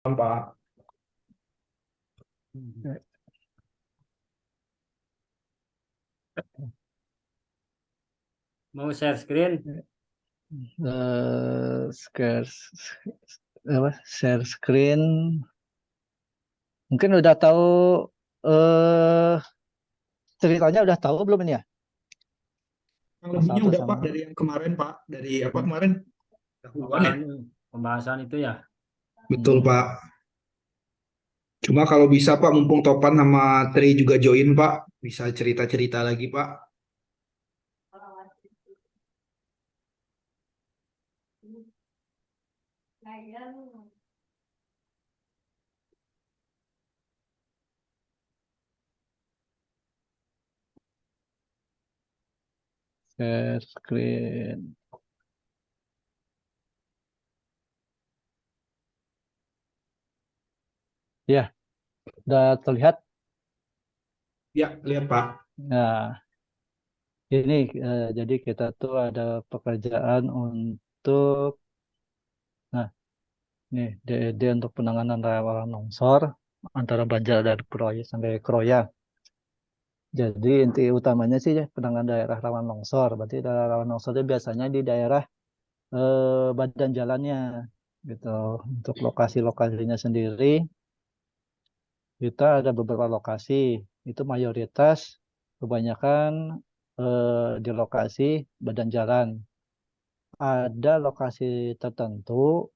Pak. Mau share screen? Share share screen. Mungkin udah tahu ceritanya udah tahu belum ini ya? Yang lebihnya Satu udah Pak sama. dari yang kemarin Pak. Dari apa kemarin? Dahuluan ya? Pembahasan itu ya. Betul Pak. Cuma kalau bisa Pak, mumpung Topan sama Tri juga join Pak, bisa cerita-cerita lagi Pak. Share screen. Ya, udah terlihat. Ya, lihat Pak. Nah, ini jadi kita tuh ada pekerjaan untuk, nah, nih DED untuk penanganan rawan longsor antara Banjar dan Kroya sampai Kroya. Jadi inti utamanya sih ya, penanganan daerah rawan longsor. Berarti daerah rawan longsor itu biasanya di daerah badan jalannya gitu. Untuk lokasi-lokasinya sendiri kita ada beberapa lokasi. Itu mayoritas kebanyakan di lokasi badan jalan. Ada lokasi tertentu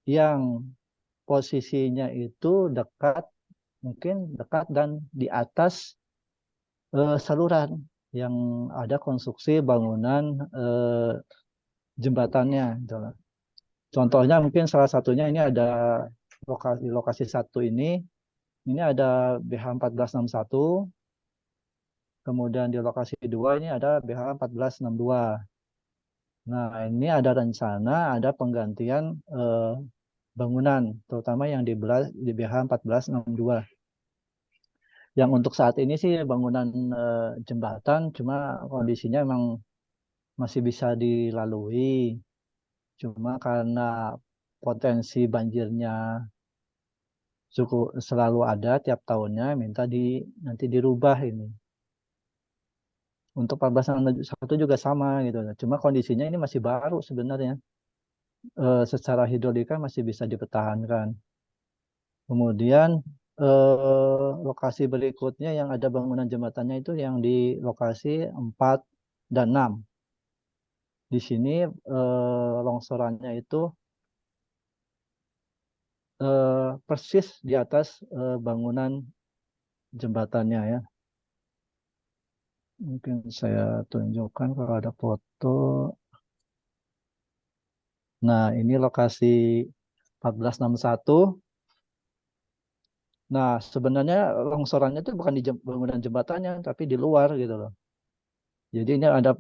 yang posisinya itu dekat, mungkin dekat dan di atas saluran yang ada konstruksi bangunan jembatannya gitu loh. Contohnya mungkin salah satunya ini ada lokasi satu ini ada BH 1461, kemudian di lokasi dua ini ada BH 1462. Nah, ini ada rencana ada penggantian bangunan, terutama yang di BH 1462. Yang untuk saat ini sih bangunan jembatan, cuma kondisinya memang masih bisa dilalui. Cuma karena potensi banjirnya cukup selalu ada tiap tahunnya, minta nanti dirubah ini. Untuk 1461 juga sama gitu. Cuma kondisinya ini masih baru sebenarnya. Secara hidrolika masih bisa dipertahankan. Kemudian lokasi berikutnya yang ada bangunan jembatannya itu yang di lokasi 4 dan 6. Di sini longsorannya itu persis di atas bangunan jembatannya ya. Mungkin saya tunjukkan kalau ada foto. Nah, ini lokasi 1461. Nah, sebenarnya longsorannya itu bukan di bangunan jembatannya, tapi di luar gitu loh. Jadi ini ada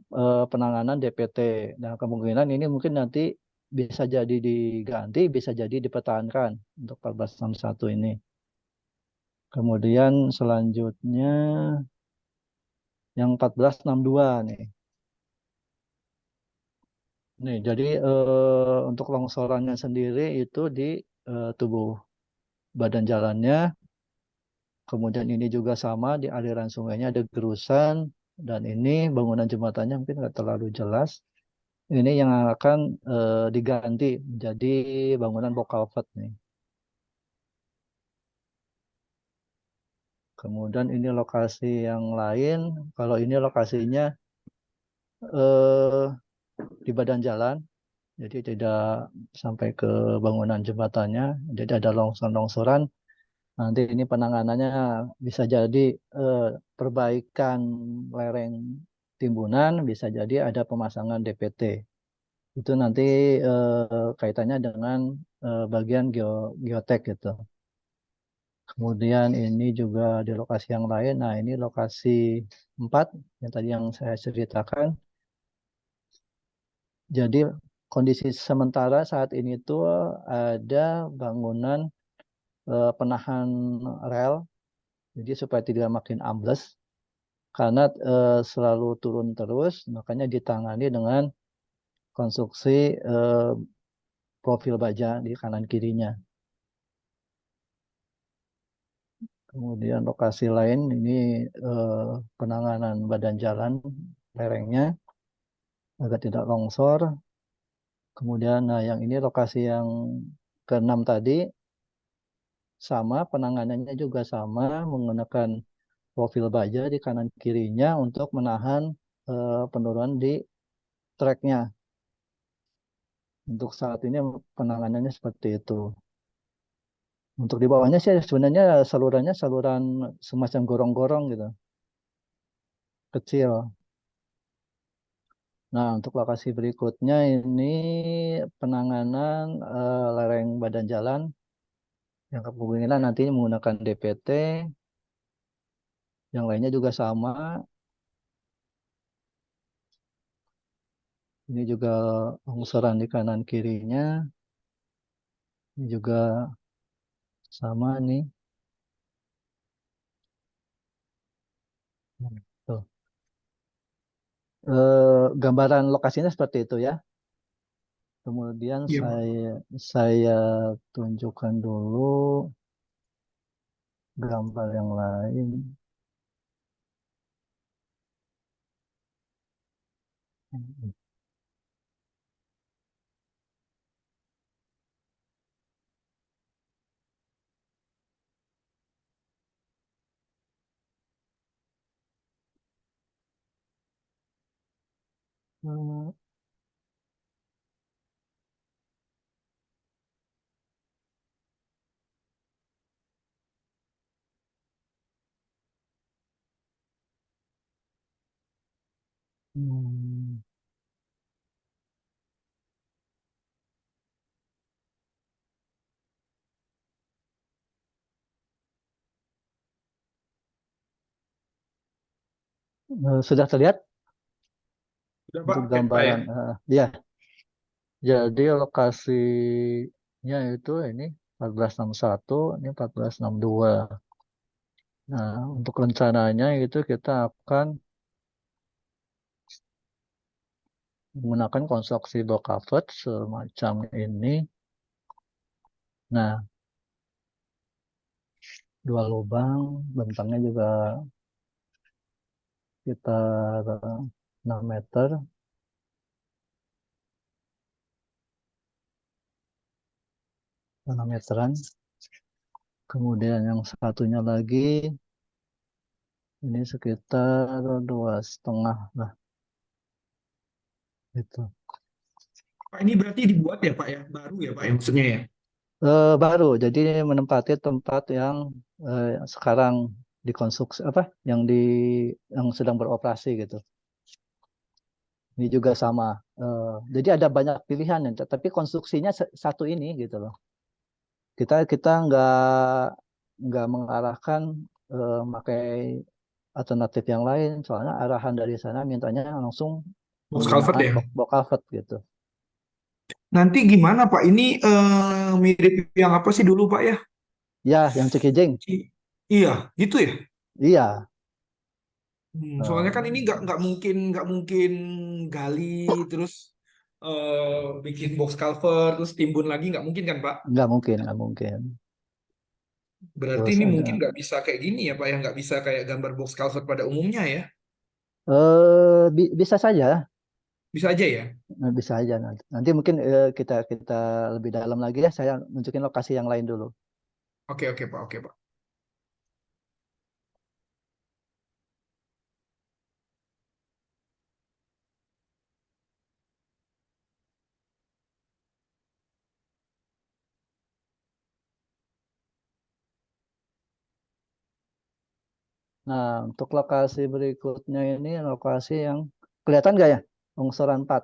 penanganan DPT. Nah, kemungkinan ini mungkin nanti bisa jadi diganti, bisa jadi dipertahankan untuk 1461 ini. Kemudian selanjutnya yang 1462 nih. Nih, jadi untuk longsorannya sendiri itu di tubuh badan jalannya. Kemudian ini juga sama di aliran sungainya ada gerusan dan ini bangunan jembatannya mungkin nggak terlalu jelas. Ini yang akan diganti menjadi bangunan box culvert nih. Kemudian ini lokasi yang lain. Kalau ini lokasinya eh, di badan jalan, jadi tidak sampai ke bangunan jembatannya. Jadi ada longsoran-longsoran. Nanti ini penanganannya bisa jadi eh, perbaikan lereng timbunan, bisa jadi ada pemasangan DPT. Itu nanti kaitannya dengan bagian geotek gitu. Kemudian ini juga di lokasi yang lain. Nah, ini lokasi 4 yang tadi yang saya ceritakan. Jadi kondisi sementara saat ini tuh ada bangunan penahan rel, jadi supaya tidak makin ambles karena selalu turun terus, makanya ditangani dengan konstruksi profil baja di kanan kirinya. Kemudian lokasi lain ini penanganan badan jalan lerengnya agar tidak longsor. Kemudian nah yang ini lokasi yang keenam tadi sama penanganannya juga sama menggunakan profil baja di kanan kirinya untuk menahan penurunan di treknya. Untuk saat ini penanganannya seperti itu. Untuk di bawahnya sih sebenarnya salurannya saluran semacam gorong-gorong gitu, kecil. Nah, untuk lokasi berikutnya ini penanganan lereng badan jalan yang kemungkinan nanti menggunakan DPT, yang lainnya juga sama. Ini juga longsoran di kanan kirinya, ini juga sama nih. Tuh. Gambaran lokasinya seperti itu ya. Kemudian Iya, Pak. saya tunjukkan dulu gambar yang lain. Hmm. Sudah terlihat Udah, Pak. untuk Cek, Pak ya. gambaran. Ya, jadi lokasinya itu ini 1461, ini 1462. Nah, untuk rencananya itu kita akan menggunakan konstruksi block covered semacam ini. Nah, dua lubang, bentangnya juga sekitar 6 meter, 6 meteran. Kemudian yang satunya lagi ini sekitar 2,5 lah itu. Pak, ini berarti dibuat ya, Pak ya? Baru ya, Pak ya, maksudnya ya? Baru, jadi menempati tempat yang sekarang dikonstruksi apa, yang sedang beroperasi gitu. Ini juga sama. Jadi ada banyak pilihan, ya, tapi konstruksinya satu ini gitu loh. Kita nggak mengarahkan pakai alternatif yang lain, soalnya arahan dari sana mintanya langsung Box culvert penggunaan ya? box covered gitu. Nanti gimana, Pak? Ini mirip yang apa sih dulu, Pak ya? Ya, yang Cikijing. Iya, gitu ya. Iya. Soalnya kan Eh, ini nggak mungkin gali terus bikin box culvert terus timbun lagi nggak mungkin kan Pak? nggak mungkin, nggak mungkin. Berarti Terus ini ada mungkin nggak bisa kayak gini ya Pak ya, nggak bisa kayak gambar box culvert pada umumnya ya? bisa saja. Bisa aja ya? Bisa aja nanti. Nanti mungkin kita kita lebih dalam lagi ya. Saya nunjukin lokasi yang lain dulu. Oke oke Pak, oke Pak. Nah, untuk lokasi berikutnya ini lokasi yang kelihatan nggak ya? Longsoran 4.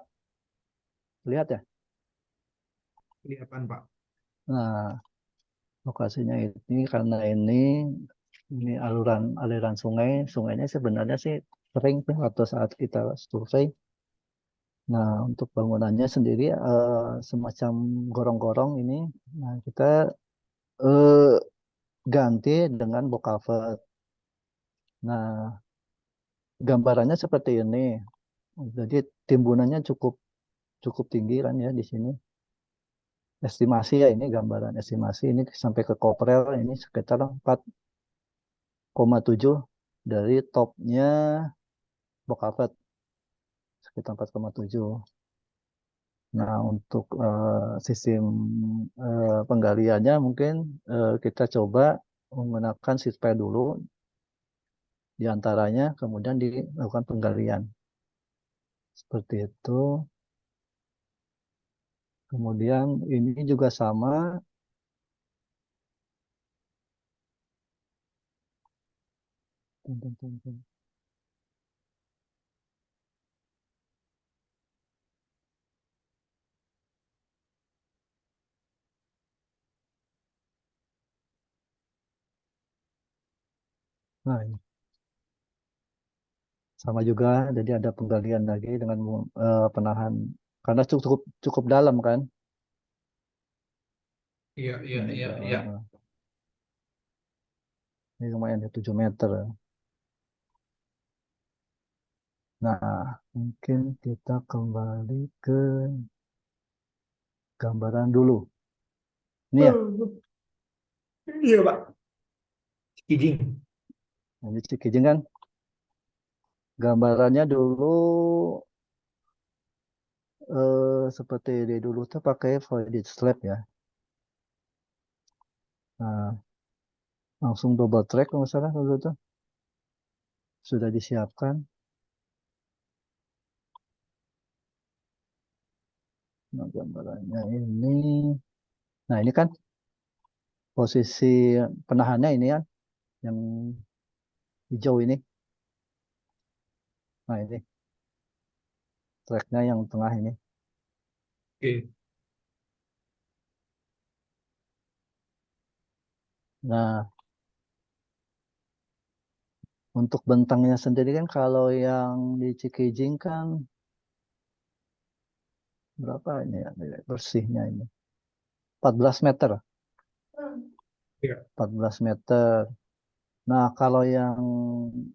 Lihat ya. Kelihatan Pak. Nah, lokasinya ini karena ini aliran sungai. Sungainya sebenarnya sih sering tuh waktu saat kita survei. Nah, untuk bangunannya sendiri semacam gorong-gorong ini. Nah, kita eh, ganti dengan box cover. Nah, gambarannya seperti ini. Jadi timbunannya cukup cukup tinggi kan ya di sini. Estimasi ya ini gambaran estimasi ini sampai ke koprel ini sekitar 4 4,7 dari topnya box cover sekitar 4,7. Nah, untuk sistem penggaliannya mungkin kita coba menggunakan seat pair dulu di antaranya, kemudian dilakukan penggalian. Seperti itu. Kemudian ini juga sama. Tung, tung, tung, tung. Nah, ini sama juga, jadi ada penggalian lagi dengan penahan karena cukup cukup dalam kan. Iya, iya, Ini, iya, iya. ini lumayan ya 7 meter. Nah, mungkin kita kembali ke gambaran dulu. Ini ya, Iya, Pak. Izin. ini Cikijing kan. Gambarannya dulu seperti di dulu tuh pakai voided slab ya. Nah, langsung double track kalau nggak salah dulu tuh sudah disiapkan. Nah, gambarannya ini. Nah, ini kan posisi penahannya ini ya, yang hijau ini. Nah, ini tracknya yang tengah ini. Oke. Nah, untuk bentangnya sendiri kan kalau yang di Cikijing kan berapa ini ya bersihnya ini? 14 meter. Iya. 14 meter. Nah, kalau yang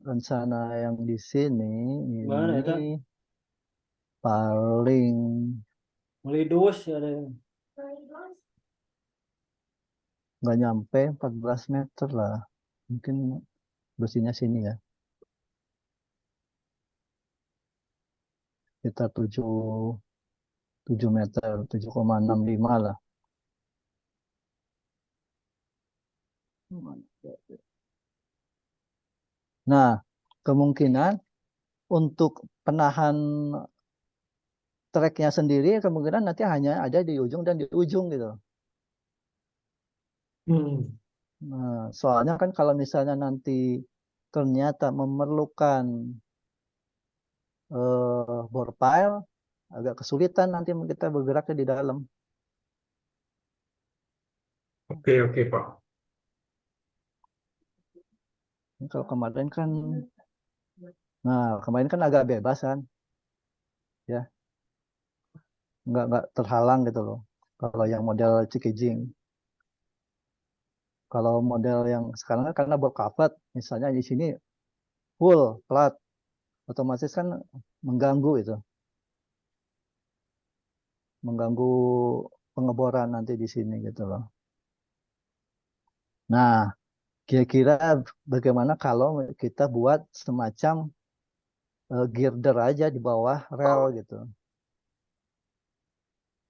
rencana yang di sini Mana ini itu? paling Melidus ada yang. nggak nyampe 14 meter lah. Mungkin bersihnya sini ya. Sekitar 7 meter, 7,65 lah. Nah, kemungkinan untuk penahan treknya sendiri kemungkinan nanti hanya ada di ujung dan di ujung gitu. Hmm. Nah, soalnya kan kalau misalnya nanti ternyata memerlukan bore pile, agak kesulitan nanti kita bergeraknya di dalam. Oke, oke, Pak. Ini kalau kemarin kan, nah kemarin kan agak bebas kan, ya nggak terhalang gitu loh. Kalau yang model Cikijing, kalau model yang sekarang kan karena bore covered, misalnya di sini full plat, otomatis kan mengganggu itu, mengganggu pengeboran nanti di sini gitu loh. Nah, kira-kira bagaimana kalau kita buat semacam girder aja di bawah rel gitu.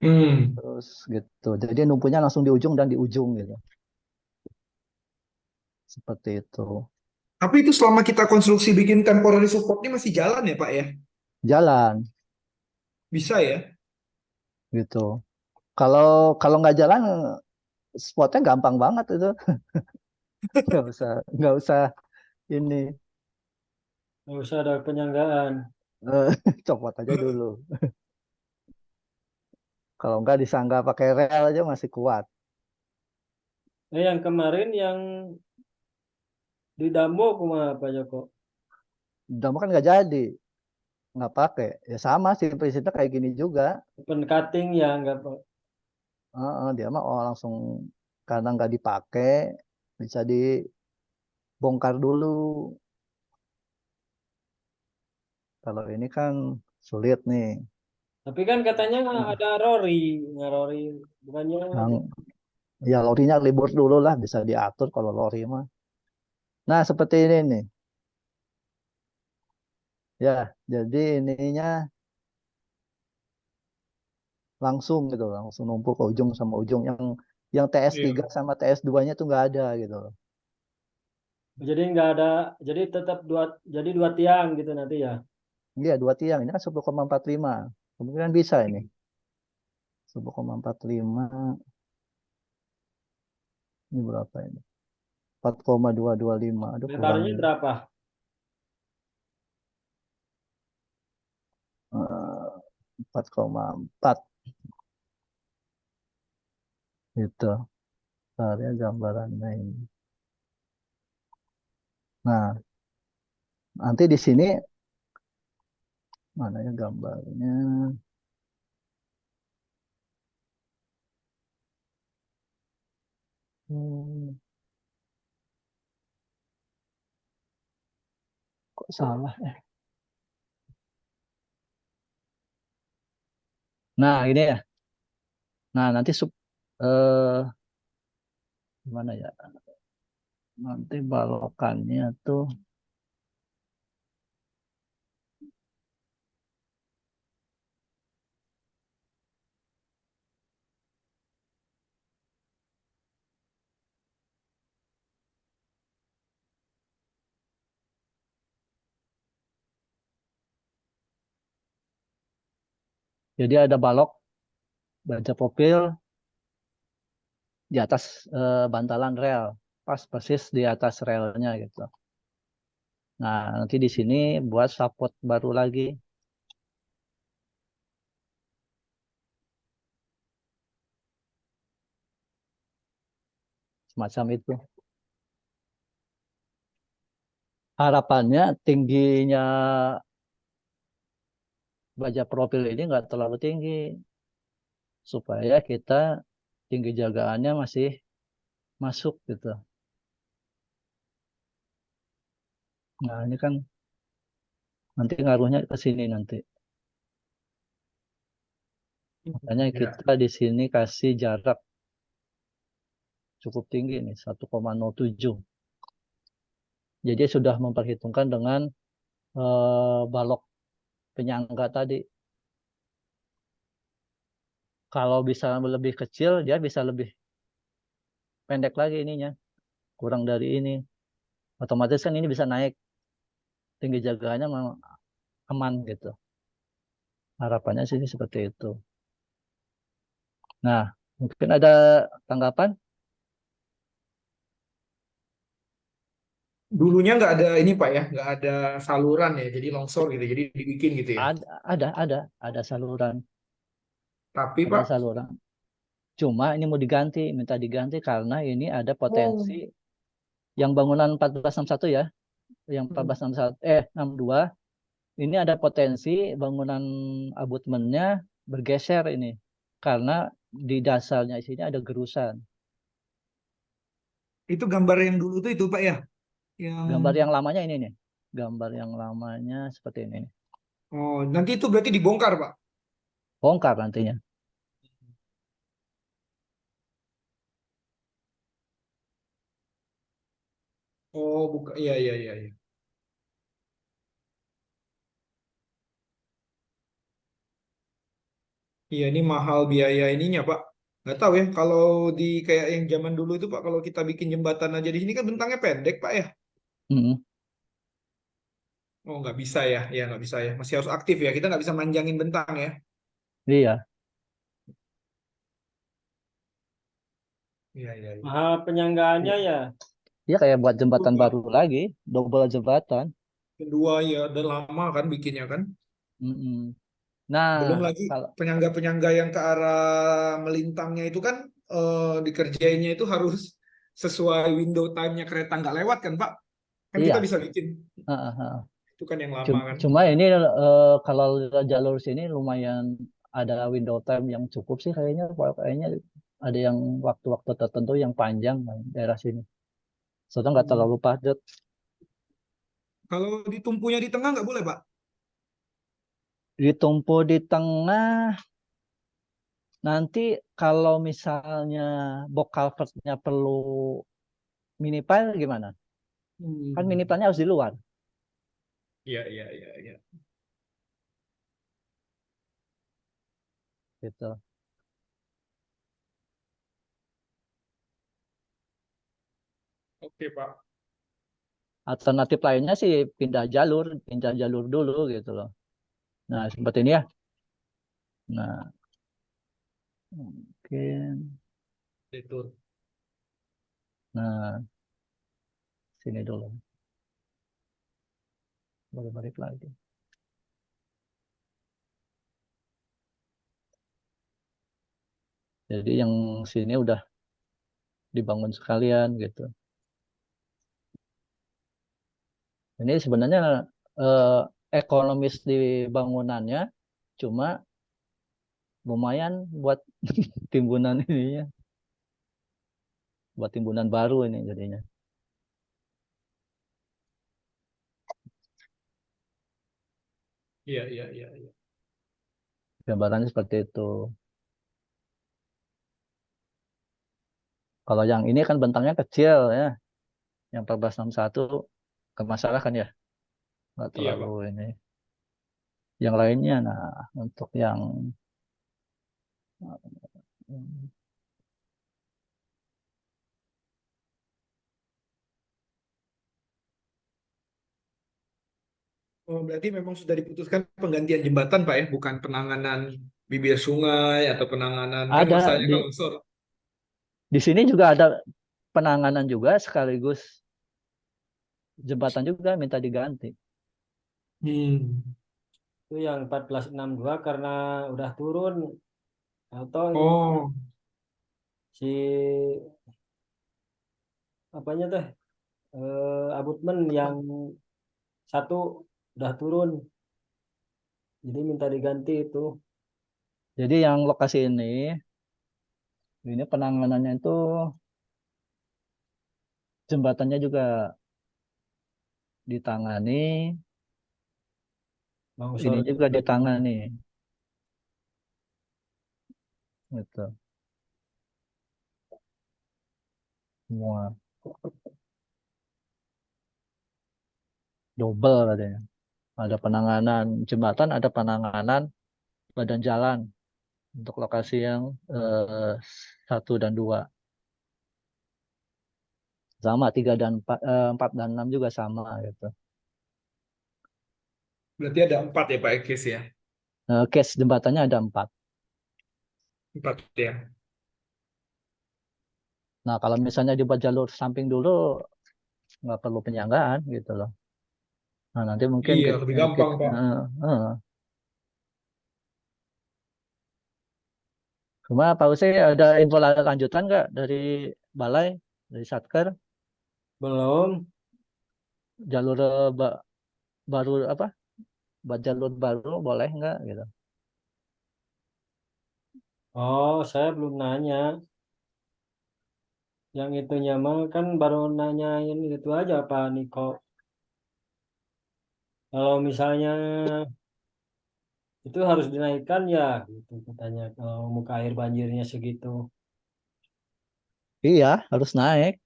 Hmm. Terus gitu. Jadi numpunya langsung di ujung dan di ujung gitu. Seperti itu. Tapi itu selama kita konstruksi bikin temporary support ini masih jalan ya, Pak ya? Jalan Bisa ya? gitu. Kalau kalau nggak jalan spotnya gampang banget itu. Nggak usah ini Nggak usah ada penyanggaan. copot aja dulu. Kalau nggak disangga pakai rel aja masih kuat. Yang kemarin yang di Dambo kumaha Pak Joko? Udah kan nggak jadi, nggak pakai. Ya sama sih prinsipnya kayak gini juga. Open cutting ya nggak Pak? Dia mah langsung karena nggak dipakai bisa dibongkar dulu. Kalau ini kan sulit nih. Tapi kan katanya Nah, ada Rory, nggak Rory bukannya yang ya lorinya libur dulu lah bisa diatur kalau lori mah. Nah, seperti ini nih. Ya, jadi ininya langsung gitu, langsung numpuk ke ujung sama ujung. Yang TS3 Iya. sama TS2-nya tuh nggak ada gitu. Jadi nggak ada, jadi tetap jadi dua tiang gitu nanti ya. Iya, dua tiang. Ini kan 10,45. Kemungkinan bisa ini. 10,45. Ini berapa ini? 4,225. Aduh, kurang Lebarnya ini. berapa? 4,4 gitu. Area gambarannya ini. Nah, nanti di sini mana ya gambarnya? Hmm, kok salah? Nah, ini ya. Nah, nanti gimana ya? Nanti balokannya tuh jadi ada balok baja profil di atas bantalan rel, pas persis di atas relnya gitu. Nah, nanti di sini buat support baru lagi semacam itu. Harapannya tingginya baja profil ini nggak terlalu tinggi supaya kita tinggi jagaannya masih masuk gitu. Nah, ini kan nanti ngaruhnya ke sini nanti. Makanya Ya. kita di sini kasih jarak cukup tinggi nih, 1,07. Jadi sudah memperhitungkan dengan balok penyangga tadi. Kalau bisa lebih kecil, dia bisa lebih pendek lagi ininya, kurang dari ini. Otomatis kan ini bisa naik, tinggi jagaannya memang aman gitu. Harapannya sih seperti itu. Nah, mungkin ada tanggapan? Dulunya nggak ada ini Pak ya, nggak ada saluran ya, jadi longsor gitu, jadi dibikin gitu ya. Ada saluran, Tapi ada Pak, saluran. Cuma ini mau diganti, minta diganti karena ini ada potensi oh, yang bangunan 1461 ya, yang 1461 62 ini ada potensi bangunan abutmennya bergeser ini karena di dasarnya sini ada gerusan. itu gambar yang dulu tuh itu Pak ya, yang Gambar yang lamanya ini nih. Gambar yang lamanya seperti ini nih. oh nanti itu berarti dibongkar Pak. Bongkar nantinya. Oh bukan, iya iya iya. Iya. Iya, ini mahal biaya ininya Pak. Nggak tahu ya kalau di kayak yang zaman dulu itu Pak, kalau kita bikin jembatan aja di sini kan bentangnya pendek Pak ya. Mm-mm. Oh nggak bisa ya, ya nggak bisa ya. Masih harus aktif ya. Kita nggak bisa manjangin bentang ya. Iya. Iya iya iya. Mahal penyanggaannya Iya. ya. Iya kayak buat Betul, jembatan Pak. baru lagi, double jembatan. Kedua ya, udah lama kan bikinnya kan. Mm-mm. Nah, Belum lagi kalau penyangga-penyangga yang ke arah melintangnya itu kan dikerjainnya itu harus sesuai window time-nya kereta nggak lewat kan Pak. Kan kita iya. bisa bikin. Ah, ah, ah. Itu kan yang lama kan. Cuma ini kalau jalur sini lumayan ada window time yang cukup sih kayaknya. Kayaknya ada yang waktu-waktu tertentu yang panjang daerah sini. Soalnya nggak Hmm. terlalu padat. Kalau ditumpunya di tengah nggak boleh Pak. Ditumpu di tengah, nanti kalau misalnya box culvertnya perlu mini pile gimana? Kan mini plannya harus di luar Iya, iya, iya, iya. gitu. Oke, Pak. Alternatif lainnya sih pindah jalur dulu gitu loh. Nah, seperti ini ya. Nah, mungkin Itu. nah sini dulu. Boleh balik lagi. Jadi yang sini udah dibangun sekalian gitu. Ini sebenarnya eh, ekonomis di bangunannya, cuma lumayan buat timbunan ininya, buat timbunan baru ini jadinya. Iya, iya, iya, iya. Gambarannya seperti itu. Kalau yang ini kan bentangnya kecil ya, yang 1461 ke masalah kan ya, nggak Iya, terlalu Pak. ini. Yang lainnya, nah untuk yang Oh, berarti memang sudah diputuskan penggantian jembatan, Pak ya, bukan penanganan bibir sungai atau penanganan kan ada masalahnya kalau longsor. di sini juga ada penanganan juga sekaligus jembatan juga minta diganti. Hmm. Itu yang 1462 karena udah turun atau ini Oh, si apanya teh abutmen yang satu udah turun jadi minta diganti itu. Jadi yang lokasi ini penanganannya itu jembatannya juga ditangani, ini Longsor juga ditangani, gitu. Semua double katanya. Ada penanganan jembatan, ada penanganan badan jalan untuk lokasi yang 1 dan 2. Sama 4 dan 6 juga sama gitu. berarti ada 4 ya, Pak Ekis ya? Case jembatannya ada 4. 4 ya. Nah, kalau misalnya dibuat jalur samping dulu, nggak perlu penyanggaan gitu loh. Nah, nanti mungkin Iya, lebih gampang, Pak. cuma Pak Usi ada info lanjutan nggak dari Balai, dari Satker, belum. jalur baru apa? Buat jalur baru boleh nggak gitu? Oh, saya belum nanya. Yang itunya mah kan baru nanyain gitu aja Pak Niko. Kalau misalnya itu harus dinaikkan ya, gitu katanya. Kalau muka air banjirnya segitu. Iya, harus naik.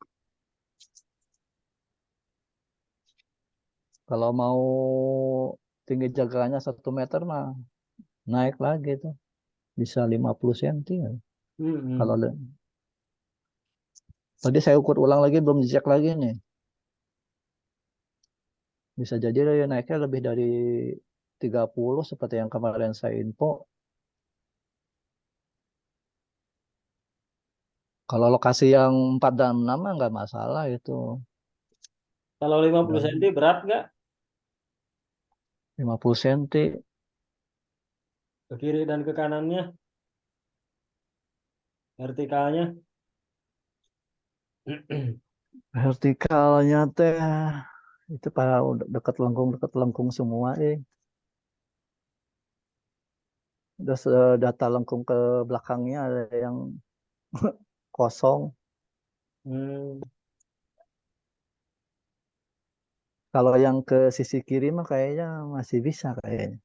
Kalau mau tinggi jaganya 1 meter mah naik lagi tuh. Bisa 50 senti. Kalau Mm-mm. tadi saya ukur ulang lagi, belum dicek lagi nih. Bisa jadi naiknya lebih dari 30 seperti yang kemarin saya info. Kalau lokasi yang 4 dan 6 mah nggak masalah itu. Kalau 50 Dan cm berat nggak 50 senti ke kiri dan ke kanannya, vertikalnya? vertikalnya teh itu pada udah dekat lengkung semua. Udah data lengkung ke belakangnya ada yang kosong. Hmm. Kalau yang ke sisi kiri mah kayaknya masih bisa kayaknya.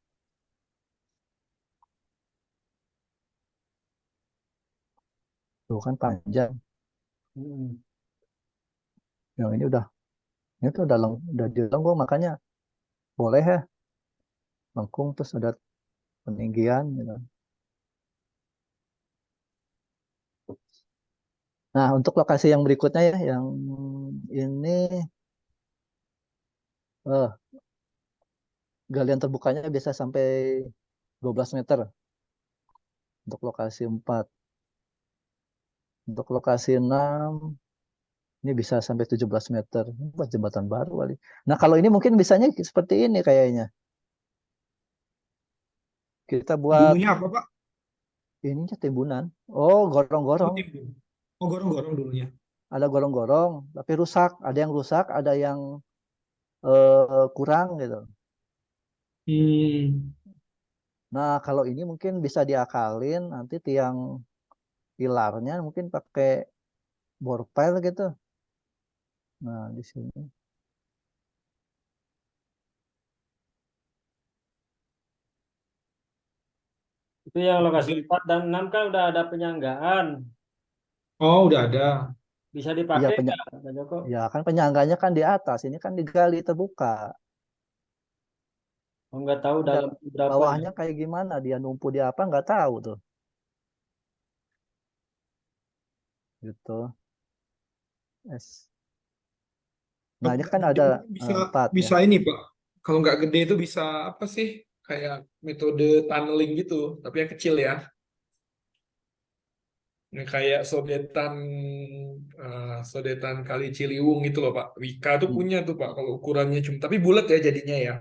Tuh kan panjang. Mm-mm. Yang ini udah Itu udah dilengkung, makanya boleh ya lengkung terus ada peninggian gitu. Nah, untuk lokasi yang berikutnya ya, yang ini eh, galian terbukanya bisa sampai 12 meter untuk lokasi 4. Untuk lokasi 6 ini bisa sampai 17 meter. Ini buat jembatan baru kali. Nah, kalau ini mungkin bisanya seperti ini kayaknya. Kita buat Dulunya apa Pak? ininya timbunan. Oh, Oh, gorong-gorong. timbul. Oh, gorong-gorong dulunya. Ada gorong-gorong, tapi rusak. Ada yang rusak, ada yang kurang gitu. Hmm. Nah, kalau ini mungkin bisa diakalin nanti tiang pilarnya mungkin pakai bor pile gitu. Nah, di sini. Itu yang lokasi Jadi- 4 dan 6 kan udah ada penyanggaan. Oh, udah ada. Bisa Iya, dipakai nggak, Pak Joko? ya kan penyangganya kan di atas, ini kan digali terbuka. Oh, nggak tahu Ada dalam berapa ya. bawahnya kayak gimana, dia numpu di apa nggak tahu tuh. Gitu. Es. Nah, ini Kalau nggak kan gede ada mungkin bisa 4 ya. bisa ini Pak. Kalau nggak gede itu bisa apa sih? Kayak metode tunneling gitu, tapi yang kecil ya. Yang kayak sodetan Kali Ciliwung itu loh Pak. Wika tuh Hmm. punya tuh Pak. Kalau ukurannya cuma tapi bulat ya jadinya ya.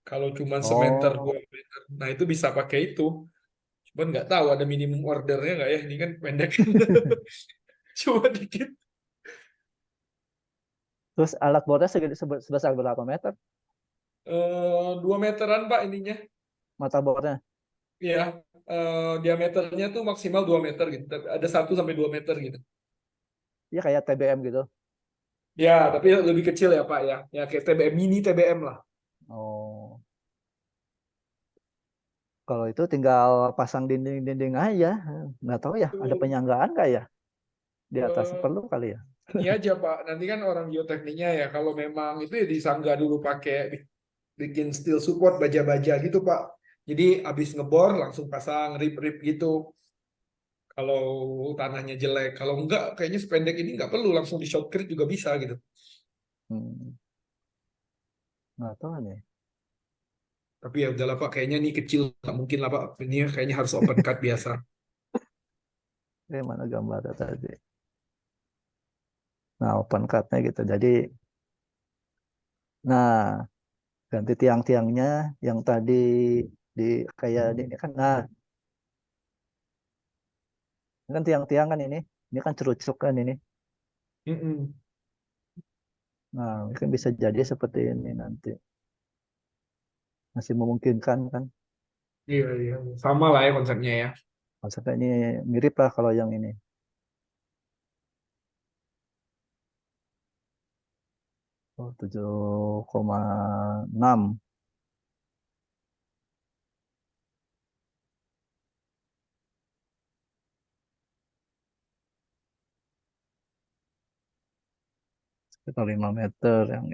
Kalau cuma semeter Oh, 2 meter, nah itu bisa pakai itu. Cuman nggak tahu ada minimum ordernya nggak ya? Ini kan pendek. Cuma dikit. terus alat bornya sebesar berapa meter 2 meteran Pak ininya. mata bornya? Ya, diameternya tuh maksimal 2 meter gitu. Tapi ada 1 sampai 2 meter gitu. Ya kayak TBM gitu. Ya, tapi lebih kecil ya Pak ya. Ya kayak TBM, mini TBM lah. Oh, kalau itu tinggal pasang dinding-dinding aja. Nggak tahu ya, ada Itu penyanggaan nggak ya di atasnya, eh, perlu kali ya. ini aja Pak. Nanti kan orang geotekniknya ya. Kalau memang itu ya disangga dulu pakai bikin steel support baja-baja gitu Pak. Jadi habis ngebor langsung pasang rip-rip gitu. Kalau tanahnya jelek, kalau enggak kayaknya sependek ini enggak perlu langsung di shotcrete juga bisa gitu. Hmm, nggak tahu nih. Tapi ya udahlah Pak, kayaknya ini kecil, nggak mungkin lah Pak. Ini kayaknya harus open cut biasa. Mana gambarnya tadi. Nah, open cut-nya gitu. Jadi, nah, ganti tiang-tiangnya yang tadi di kayak ini kan. Nah, ini kan tiang-tiang kan ini. Ini kan cerucuk kan ini. Mm-mm. Nah, mungkin bisa jadi seperti ini nanti. Masih memungkinkan kan. Iya, iya. Sama lah ya konsepnya ya. Konsepnya ini mirip lah kalau yang ini. Oh, 7,6. Sekitar 5 meter. Yang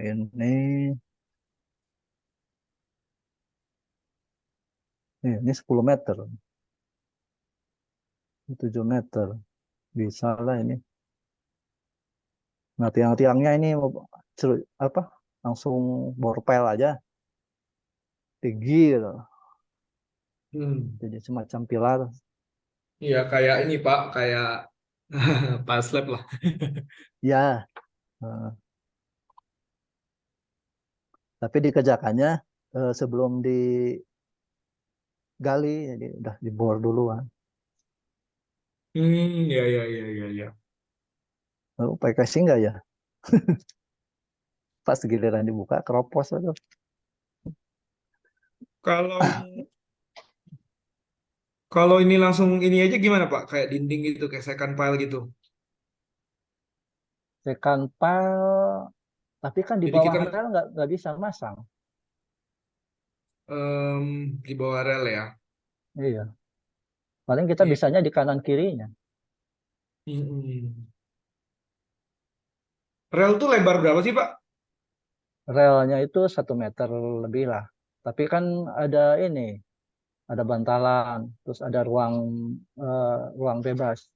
ini 10 meter. Ini 7 meter. Bisa lah ini. Nah, tiang-tiangnya ini apa? Langsung borpel aja. Tinggi gitu. Hmm. Jadi semacam pilar. Iya, kayak ini Pak, kayak pas lab lah. Ya, tapi dikerjakannya sebelum digali, jadi udah dibor duluan. Ya, ya, ya, ya, ya. Lalu pakai casing nggak ya? Pas giliran dibuka, keropos aja. Kalau kalau ini langsung ini aja gimana Pak? Kayak dinding gitu, kayak second pile gitu. Second pile, tapi kan di Jadi bawah kita rel nggak bisa masang. di bawah rel ya. Iya. Paling kita Iya. bisanya di kanan kirinya. Mm-mm. Rel tuh lebar berapa sih Pak? relnya itu 1 meter lebih lah. Tapi kan ada ini, ada bantalan, terus ada ruang bebas.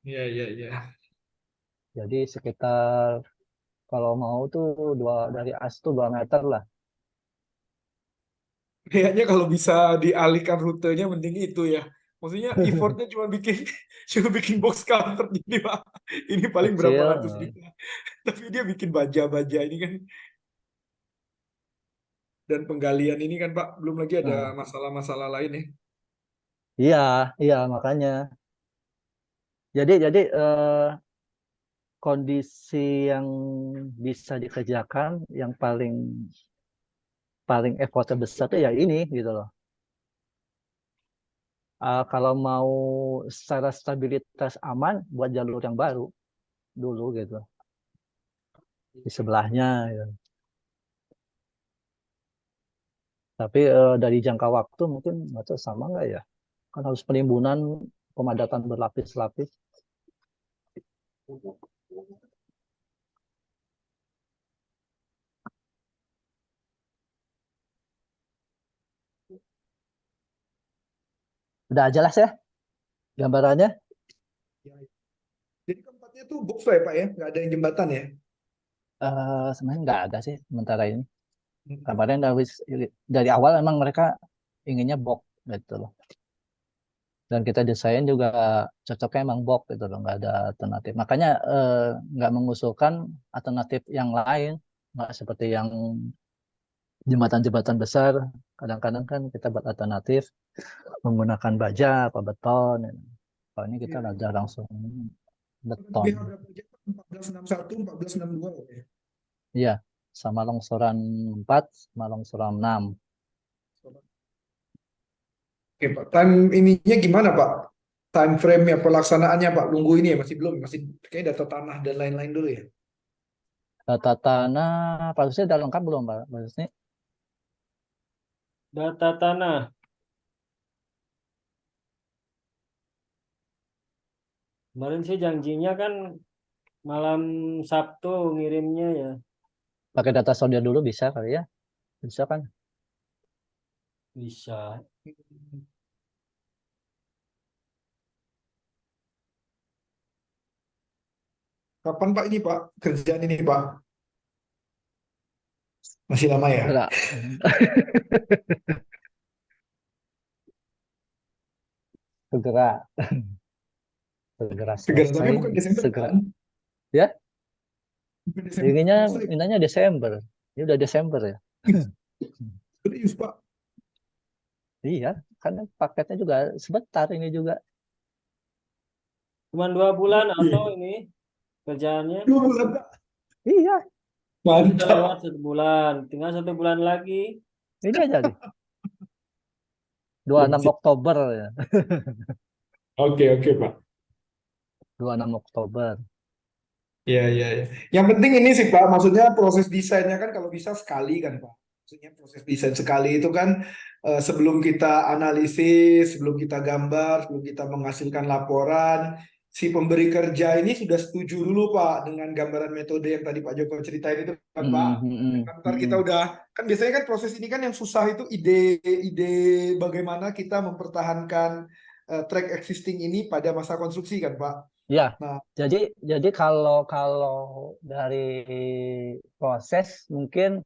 Iya, iya, iya. Jadi sekitar kalau mau tuh dari as tuh 2 meter lah. Kayaknya kalau bisa dialihkan rutenya mending itu ya. Maksudnya effortnya cuma bikin cuma bikin box cover jadi Pak. Ini paling berapa Kecil. ratus juta. Tapi dia bikin baja-baja ini kan dan penggalian ini kan Pak belum lagi ada Nah, masalah-masalah lain ya. iya, iya makanya. Jadi kondisi yang bisa dikerjakan yang paling paling effortnya besar tuh ya ini gitu loh. Kalau mau secara stabilitas aman buat jalur yang baru dulu gitu di sebelahnya gitu. Tapi dari jangka waktu mungkin nggak tahu sama nggak ya, kan harus penimbunan, pemadatan berlapis-lapis. Udah jelas ya gambarannya. Ya, ya. Jadi keempatnya tuh box ya Pak ya, nggak ada yang jembatan ya. Sebenarnya nggak ada sih sementara ini. Hmm. Kabarnya dari awal emang mereka inginnya box gitu loh. Dan kita desain juga cocoknya emang box gitu loh, nggak ada alternatif. Makanya nggak mengusulkan alternatif yang lain, nggak seperti yang jembatan-jembatan besar. Kadang-kadang kan kita buat alternatif menggunakan baja apa beton. Ya. Kalau ini kita Iya, iya. ada langsung beton. BH berapa aja Pak? 1461, 1462 ya. Iya, sama longsoran 4, sama longsoran 6. Oke Pak, time ininya gimana Pak? Time frame-nya, pelaksanaannya Pak, nunggu ini ya, masih belum, masih kayak data tanah dan lain-lain dulu ya. Data tanah, Pak Husni udah lengkap belum Pak Husni? Data tanah. Kemarin sih janjinya kan malam Sabtu ngirimnya ya. Pakai data sortir dulu bisa kali ya? Bisa kan? Bisa. Kapan Pak ini Pak, kerjaan ini Pak? Masih lama ya? Segera. Segera. Segera Segera, tapi selesai. bukan Desember Segera. kan? Ya, Bukan Desember inginnya selesai. mintanya Desember. Ini udah Desember ya. Serius Pak. Iya, karena paketnya juga sebentar ini juga. Cuma 2 bulan atau Oke. ini kerjaannya 2 bulan Pak. Iya, udah lewat Mantap. 1 bulan. Tinggal 1 bulan lagi. ini aja nih. 26 Siap. Oktober ya. Oke, oke Pak. 26 Oktober. Iya, iya, iya. Yang penting ini sih Pak, maksudnya proses desainnya kan kalau bisa sekali kan Pak. Maksudnya proses desain sekali itu kan sebelum kita analisis, sebelum kita gambar, sebelum kita menghasilkan laporan, si pemberi kerja ini sudah setuju dulu Pak dengan gambaran metode yang tadi Pak Joko ceritain itu kan Pak. Mm, mm, mm, Ntar kita mm. udah, kan biasanya kan proses ini kan yang susah itu ide-ide bagaimana kita mempertahankan track existing ini pada masa konstruksi kan Pak. Ya, Nah, jadi kalau kalau dari proses mungkin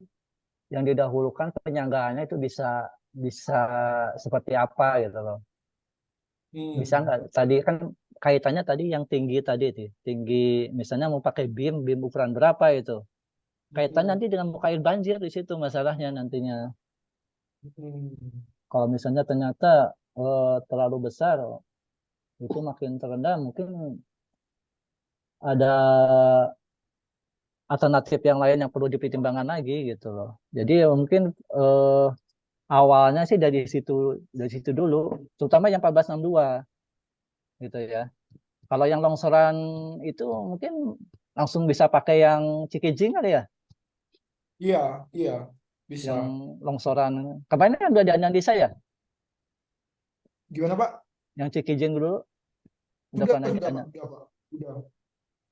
yang didahulukan penyanggaannya itu bisa bisa seperti apa gitu loh. Bisa hmm. nggak? Tadi kan kaitannya tadi yang tinggi tadi itu, tinggi misalnya mau pakai beam ukuran berapa itu. Kaitan Hmm. nanti dengan muka air banjir di situ masalahnya nantinya. Hmm. Kalau misalnya ternyata terlalu besar, itu makin terendah, mungkin ada alternatif yang lain yang perlu dipertimbangkan lagi gitu loh. Jadi ya mungkin awalnya sih dari situ dulu, terutama yang 1462 gitu ya. Kalau yang longsoran itu mungkin langsung bisa pakai yang Cikijing kali ya, Iya, iya, bisa. yang longsoran. Kemarin kan udah dianalisa ya, Gimana Pak? yang Cikijing dulu udah Udah, pernah udah Pak, dianalisa. udah Pak, udah.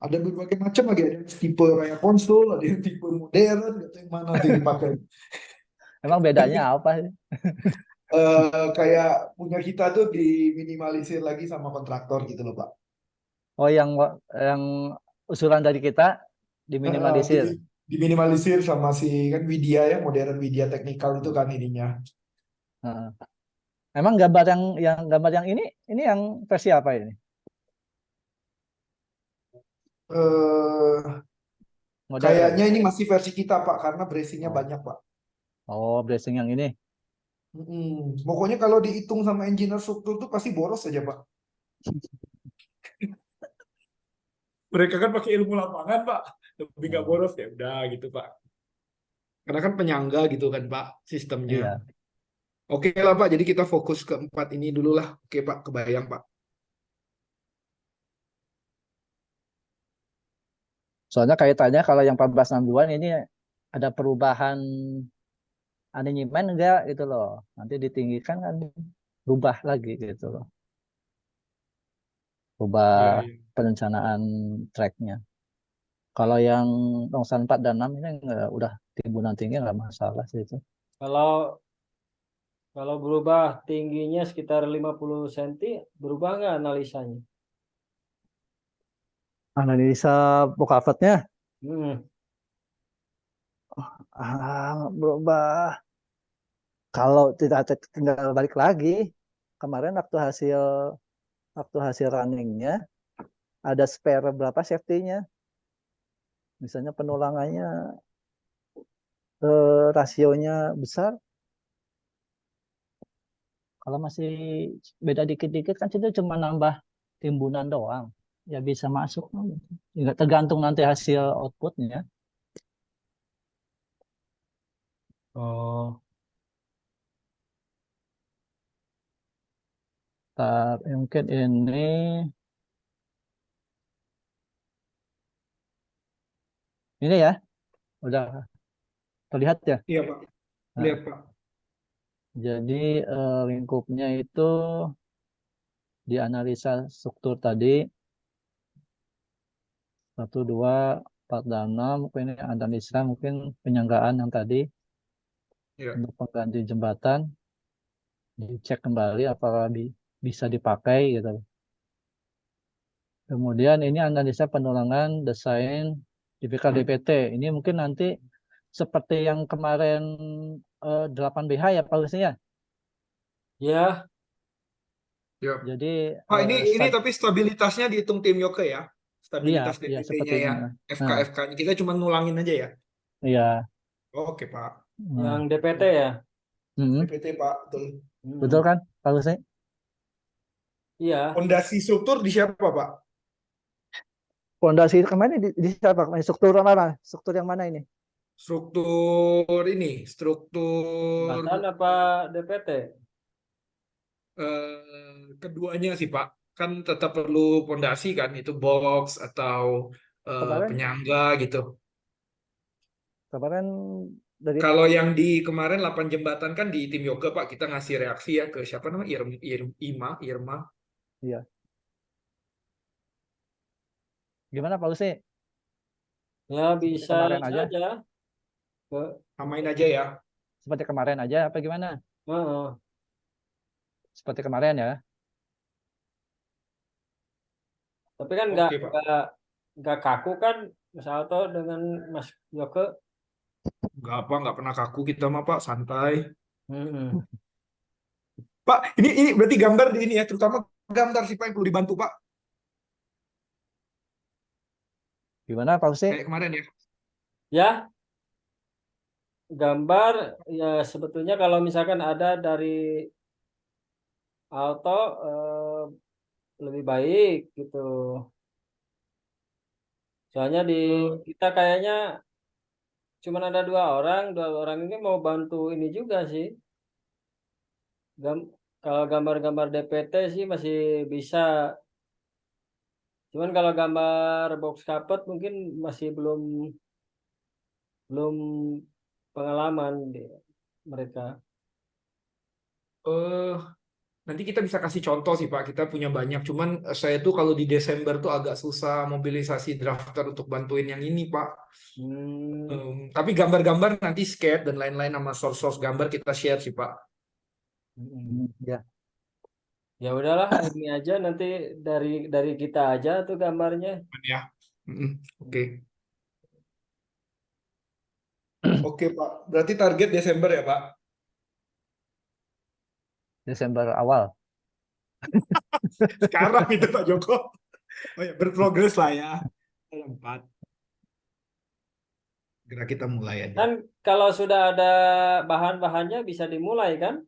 Ada berbagai macam lagi, ada yang tipe raya konsul, ada yang tipe modern, gitu yang mana nanti dipakai. Emang bedanya apa sih? Kayak punya kita tuh diminimalisir lagi sama kontraktor gitu loh Pak. Oh, yang usulan dari kita diminimalisir. Diminimalisir sama si kan Widya ya, modern Widya teknikal itu kan ininya. Heeh. Emang gambar yang ini yang versi apa ini? eh Kayaknya Modern. ini masih versi kita Pak, karena bracingnya Oh, banyak Pak. oh, bracing yang ini. Pokoknya kalau dihitung sama engineer struktur tuh pasti boros aja Pak. Mereka kan pakai ilmu lapangan Pak, lebih nggak Oh, boros ya udah gitu Pak. Karena kan penyangga gitu kan Pak sistemnya. iya. Oke lah Pak, jadi kita fokus ke empat ini dulu lah. Oke Pak, kebayang Pak. Soalnya kaitannya kalau yang 1462 ini ada perubahan anjemen enggak gitu loh. Nanti ditinggikan kan berubah lagi gitu loh. Berubah Iya, iya. perencanaan tracknya. Kalau yang Rongsan 4 dan 6 ini enggak, udah timbunan tinggi nggak masalah sih itu. Kalau kalau berubah tingginya sekitar 50 cm, berubah nggak analisanya? Analisa Bokavetnya Hmm. berubah. Kalau tidak tinggal balik lagi, kemarin waktu hasil runningnya ada spare berapa safety-nya. Misalnya penulangannya rasionya besar. Kalau masih beda dikit-dikit kan itu cuma nambah timbunan doang. Ya bisa masuk. Nggak tergantung nanti hasil outputnya. Oh, Mungkin ini ya udah terlihat ya. Iya Pak, lihat Nah, Pak. jadi lingkupnya itu dianalisa struktur tadi 1, 2, 4, dan 6. Mungkin ini analisa mungkin penyanggaan yang tadi Iya. untuk pengganti jembatan dicek kembali apakah bisa dipakai gitu. Kemudian ini analisa penulangan desain tipikal DPT. Ini mungkin nanti seperti yang kemarin 8BH ya Pak Wisnu ya. ya, Iya. Jadi Pak, ini eh, ini stat- tapi stabilitasnya dihitung tim Yoke ya. iya Stabilitas iya DPT-nya seperti ya. nah, FK-FK-nya kita cuma nulangin aja ya. iya. Oke Pak. yang Nah, DPT ya. mm, DPT Pak, betul. betul Hmm. kan Pak Wisnu? Iya, Fondasi struktur di siapa Pak? Pondasi kemana di siapa? Struktur mana? Struktur yang mana ini? Struktur ini, struktur jembatan apa DPT? keduanya sih Pak. Kan tetap perlu fondasi kan, itu box atau Kemarin penyangga gitu. kemarin dari Kalau yang di kemarin 8 jembatan kan di tim yoga Pak, kita ngasih reaksi ya ke siapa namanya Irma. iya. Gimana Pak Wisnu? Ya Seperti bisa kemarin aja, saja ke. Samain aja ya. seperti kemarin aja apa gimana? Heeh. Seperti kemarin ya. Tapi kan nggak Oke Pak. nggak nggak kaku kan Mas Alto dengan Mas Joko. Nggak pernah kaku kita mah Pak, santai. Hmm. Pak, ini berarti gambar di ini ya, terutama gambar sih Pak yang perlu dibantu Pak, Gimana Pak Wisnu? kayak kemarin ya. Ya, gambar ya sebetulnya kalau misalkan ada dari Alto lebih baik gitu. Soalnya di Eh, kita kayaknya cuma ada dua orang ini mau bantu ini juga sih. Gam- Kalau gambar-gambar DPT sih masih bisa. Cuman kalau gambar box carpet mungkin masih belum belum pengalaman mereka. eh, Nanti kita bisa kasih contoh sih Pak, kita punya banyak. Cuman saya tuh kalau di Desember tuh agak susah mobilisasi drafter untuk bantuin yang ini Pak. Hmm, Tapi gambar-gambar nanti sketch dan lain-lain sama source-source gambar kita share sih Pak. mm. Ya, Ya udahlah, ini aja nanti dari kita aja tuh gambarnya. Ya. Oke. Oke Pak, berarti target Desember ya Pak? Desember awal. Sekarang itu Pak Joko. Oh ya, berprogres lah ya. Ada 4. Segera kita mulai aja. Kan kalau sudah ada bahan-bahannya bisa dimulai kan?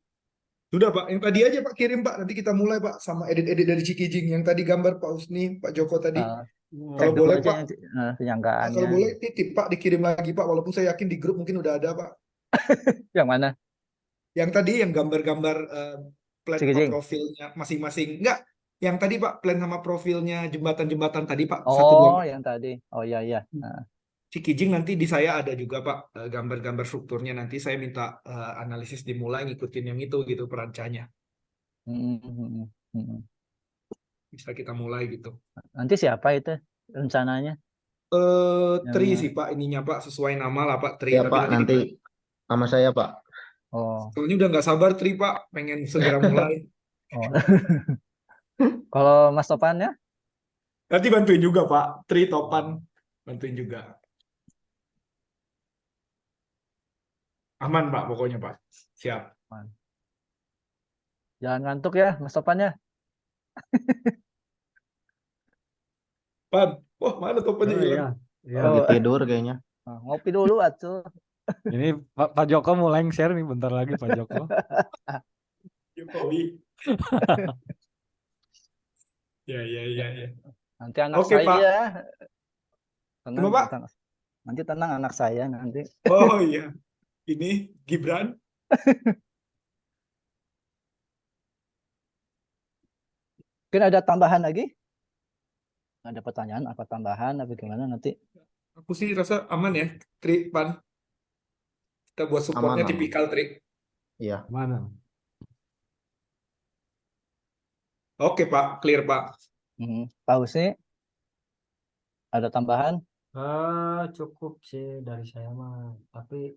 Sudah Pak, yang tadi aja Pak kirim Pak. Nanti kita mulai Pak sama edit-edit dari Cikijing. Yang tadi gambar Pak Usni, Pak Joko tadi. Eh, Kalau cek dulu boleh aja Pak, nanti Pak, penyanggaannya. kalau boleh titip Pak dikirim lagi Pak. Walaupun saya yakin di grup mungkin udah ada Pak. Yang mana? Yang tadi yang gambar-gambar plan sama Cikijing. profilnya masing-masing. Enggak, yang tadi Pak plan sama profilnya jembatan-jembatan tadi Pak. Satu dua Oh, Pak. yang tadi. Oh iya iya. Nah, Cikijing nanti di saya ada juga Pak gambar-gambar strukturnya. Nanti saya minta analisis dimulai ngikutin yang itu gitu perancanya. mm, mm, mm, mm. Bisa kita mulai gitu. Nanti siapa itu rencananya? Tri Yang sih Pak ininya Pak sesuai nama lah Pak Tri. Ya Tapi Pak, nanti nanti sama saya Pak. oh soalnya udah nggak sabar Tri Pak, pengen segera mulai. oh. Kalau Mas Topannya? Nanti bantuin juga Pak, Tri Topan bantuin juga. Aman Pak pokoknya Pak. Siap. Jangan ngantuk ya, Mas Topannya. Pan, wah mana topannya Oh hilang? iya, iya. Lagi Oh, tidur kayaknya. ngopi dulu atuh. Ini Pak Joko mau lengser nih bentar lagi Pak Joko. Jokowi. Ya, ya, ya, ya. Nanti anak Oke, Pak. saya. Tenang, Kenapa, Pak? tenang. Nanti tenang anak saya nanti. Oh iya, ini Gibran. Mungkin ada tambahan lagi? Ada pertanyaan apa tambahan apa gimana nanti? Aku sih rasa aman ya, Tri, Pan. Kita buat supportnya Aman, aman. tipikal, Tri. Iya. Mana? Oke, Pak. Clear, Pak. Pak Husni, ada tambahan? Cukup sih dari saya mah. Tapi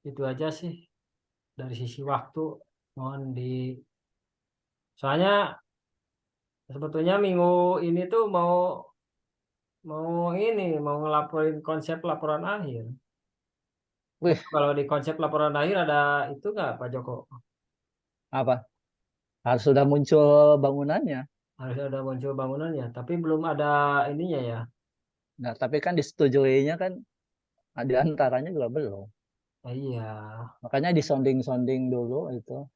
itu aja sih dari sisi waktu. Mohon di. Soalnya sebetulnya minggu ini tuh mau ngelaporin konsep laporan akhir. Wih, Kalau di konsep laporan akhir ada itu nggak Pak Joko? apa? Harus sudah muncul bangunannya. Harus ada muncul bangunannya, tapi belum ada ininya ya. Nah, tapi kan disetujuinya kan di antaranya juga belum. Iya, Makanya disonding-sonding dulu itu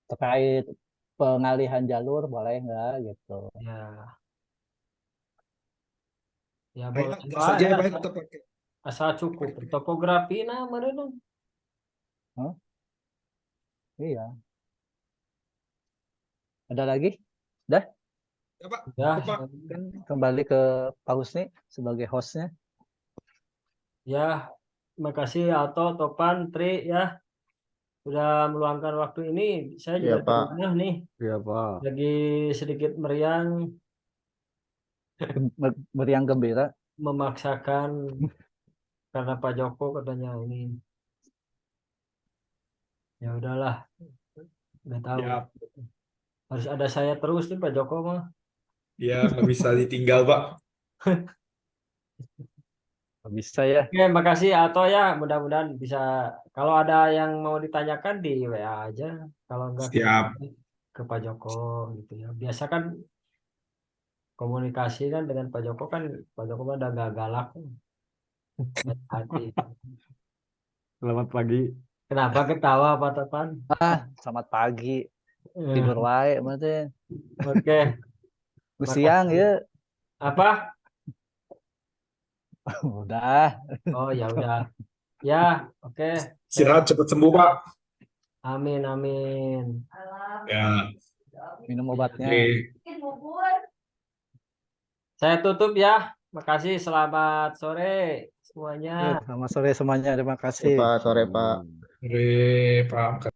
terkait pengalihan jalur boleh nggak gitu. ya, ya Baik, boleh gas aja ya, ya, Pak. Tetap pakai. asal cukup. Topografi nah mana dong? Hah? Iya. Ada lagi? Dah, Ya, Pak. Ya, Oke, Pak. kan kembali ke Pak Husni sebagai hostnya. ya, makasih Alto, Topan, Tri ya sudah meluangkan waktu ini. Saya juga Iya, di Pak. rumah nih, Iya Pak. lagi sedikit meriang, Meriang gembira. memaksakan karena Pak Joko katanya ini. Ya udahlah, nggak tahu. Ya, Harus ada saya terus nih Pak Joko mah. ya nggak bisa ditinggal, Pak. Bisa ya. Oke, makasih Alto ya. Mudah-mudahan bisa. Kalau ada yang mau ditanyakan di WA aja. Kalau enggak Siap. ke Pak Joko gitu ya. Biasa kan komunikasi kan dengan Pak Joko kan Pak Joko kan udah gak galak. Baik hati. Selamat pagi. Kenapa ketawa Pak Topan? Selamat pagi. Eh, Tidur wae berarti. Oke. Siang ya. Apa? Udah. Oh ya udah. Ya, oke. Istirahat cepat sembuh, Pak. Amin amin. Ya. Minum obatnya. Oke. Saya tutup ya. Makasih. Selamat sore semuanya. Selamat sore semuanya. Terima Iya, kasih. Pak, sore Pak. Oke, Pak.